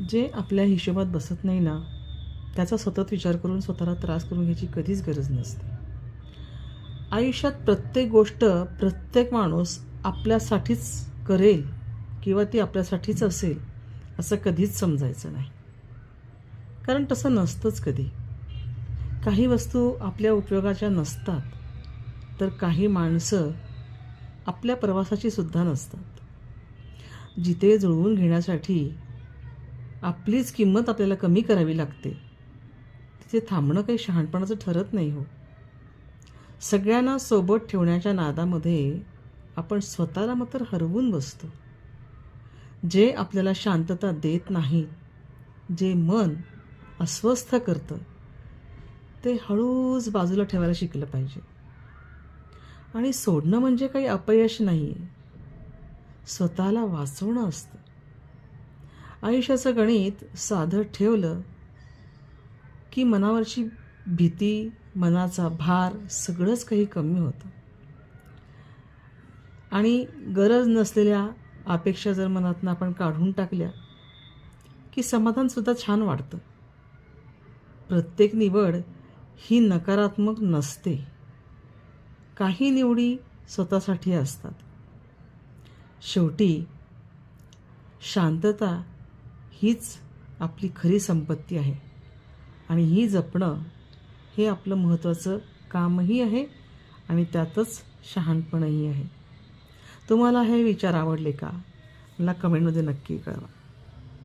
जे आपल्या हिशोबात बसत नाही ना, त्याचा सतत विचार करून स्वतःला त्रास करून घ्यायची कधीच गरज नसते. आयुष्यात प्रत्येक गोष्ट, प्रत्येक माणूस आपल्यासाठीच करेल किंवा ती आपल्यासाठीच असेल असं कधीच समजायचं नाही. कारण तसं नसतंच कधी. काही वस्तू आपल्या उपयोगाच्या नसतात, तर काही माणसं आपल्या प्रवासाची सुद्धा नसतात. जिथे जुळवून घेण्यासाठी आपलीच किंमत आपल्याला कमी करावी लागते, तिथे थांबणं काही शहाणपणाचं ठरत नाही हो. सगळ्यांना सोबत ठेवण्याच्या नादामध्ये आपण स्वतःला मात्र हरवून बसतो. जे आपल्याला शांतता देत नाही, जे मन अस्वस्थ करतं, ते हळूच बाजूला ठेवायला शिकलं पाहिजे. आणि सोडणं म्हणजे काही अपयश नाही आहे, स्वतःला वाचवणं असतं. आयुष्याचं गणित साधं ठेवलं की मनावरची भीती, मनाचा भार सगळंच काही कमी होतं. आणि गरज नसलेल्या अपेक्षा जर मनातनं आपण काढून टाकल्या की समाधानसुद्धा छान वाढतं. प्रत्येक निवड ही नकारात्मक नसते. काही निवडी स्वतःसाठी असतात. शेवटी शांतता हीच आपली खरी संपत्ती आहे आणि ही जपणं हे आपलं महत्त्वाचं कामही आहे आणि त्यातच शहाणपणही आहे. तुम्हाला हे विचार आवडले का? मला कमेंटमध्ये नक्की कळवा.